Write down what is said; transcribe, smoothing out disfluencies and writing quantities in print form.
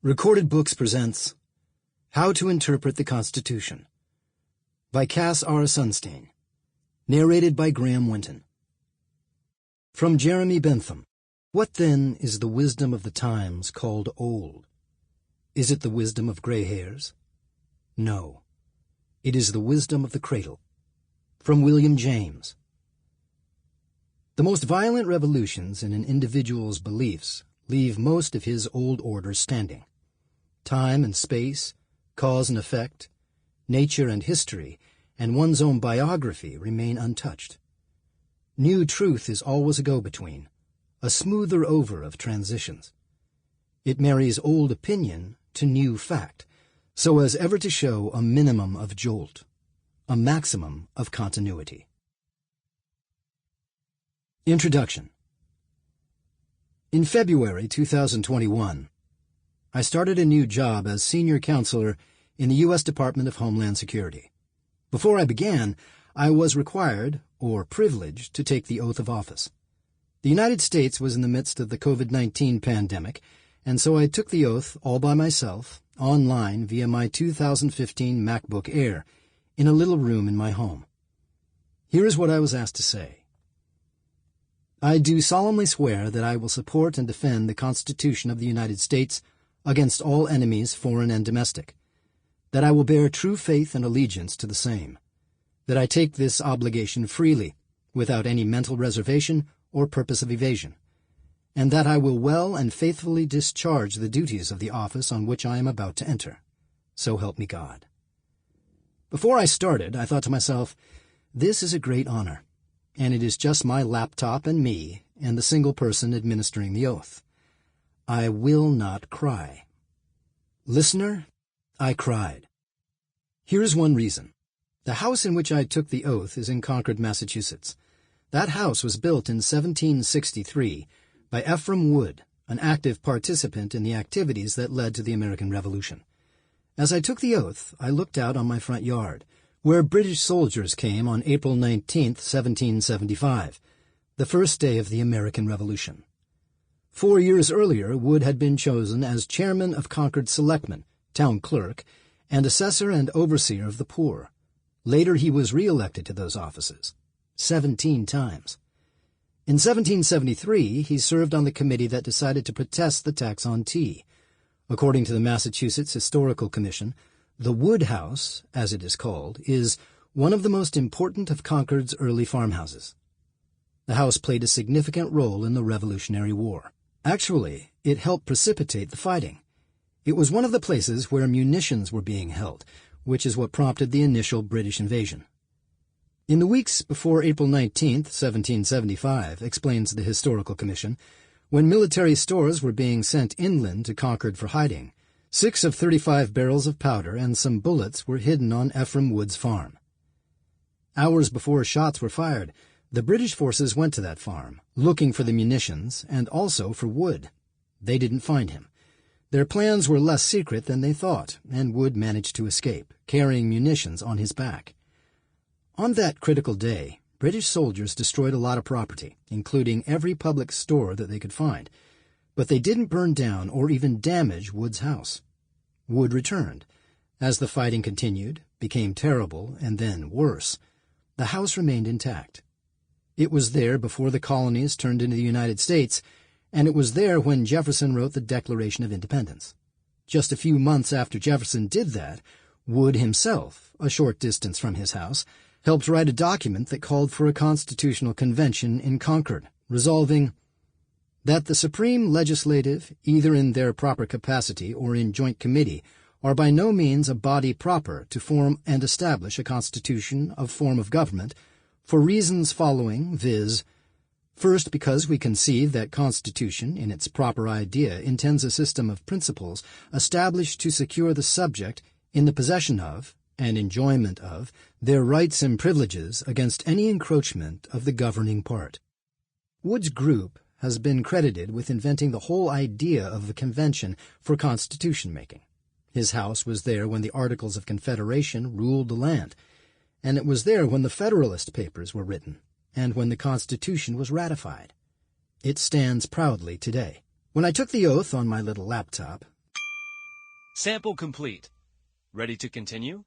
Recorded Books presents How to Interpret the Constitution by Cass Sunstein, narrated by Winton. From Jeremy Bentham. What then is the wisdom of the times called old? Is it the wisdom of gray hairs? No. It is the wisdom of the cradle. From William James. The most violent revolutions in an individual's beliefs leave most of his old order standing. Time and space, cause and effect, nature and history, and one's own biography remain untouched. New truth is always a go-between, a smoother over of transitions. It marries old opinion to new fact, so as ever to show a minimum of jolt, a maximum of continuity. Introduction. In February 2021, I started a new job as senior counselor in the U.S. Department of Homeland Security. Before I began, I was required, or privileged, to take the oath of office. The United States was in the midst of the COVID-19 pandemic, and so I took the oath all by myself, online via my 2015 MacBook Air, in a little room in my home. Here is what I was asked to say. I do solemnly swear that I will support and defend the Constitution of the United States against all enemies, foreign and domestic, that I will bear true faith and allegiance to the same, that I take this obligation freely, without any mental reservation or purpose of evasion, and that I will well and faithfully discharge the duties of the office on which I am about to enter. So help me God. Before I started, I thought to myself, this is a great honor, and it is just my laptop and me and the single person administering the oath. I will not cry. Listener, I cried. Here is one reason. The house in which I took the oath is in Concord, Massachusetts. That house was built in 1763 by Ephraim Wood, an active participant in the activities that led to the American Revolution. As I took the oath, I looked out on my front yard, where British soldiers came on April 19, 1775, the first day of the American Revolution. 4 years earlier, Wood had been chosen as chairman of Concord Selectmen, town clerk, and assessor and overseer of the poor. Later he was re-elected to those offices, 17 times. In 1773, he served on the committee that decided to protest the tax on tea. According to the Massachusetts Historical Commission, the Wood House, as it is called, is one of the most important of Concord's early farmhouses. The house played a significant role in the Revolutionary War. Actually, it helped precipitate the fighting. It was one of the places where munitions were being held, which is what prompted the initial British invasion. In the weeks before April 19, 1775, explains the Historical Commission, when military stores were being sent inland to Concord for hiding, 6 of 35 barrels of powder and some bullets were hidden on Ephraim Wood's farm. Hours before shots were fired, the British forces went to that farm, looking for the munitions and also for Wood. They didn't find him. Their plans were less secret than they thought, and Wood managed to escape, carrying munitions on his back. On that critical day, British soldiers destroyed a lot of property, including every public store that they could find, but they didn't burn down or even damage Wood's house. Wood returned. As the fighting continued, became terrible, and then worse, the house remained intact. It was there before the colonies turned into the United States, and it was there when Jefferson wrote the Declaration of Independence. Just a few months after Jefferson did that, Wood himself, a short distance from his house, helped write a document that called for a constitutional convention in Concord, resolving that the supreme legislative, either in their proper capacity or in joint committee, are by no means a body proper to form and establish a constitution of form of government, for reasons following, viz., first, because we conceive that Constitution, in its proper idea, intends a system of principles established to secure the subject in the possession of, and enjoyment of, their rights and privileges against any encroachment of the governing part. Wood's group has been credited with inventing the whole idea of the convention for constitution-making. His house was there when the Articles of Confederation ruled the land, and it was there when the Federalist Papers were written, and when the Constitution was ratified. It stands proudly today. When I took the oath on my little laptop, Sample complete. Ready to continue?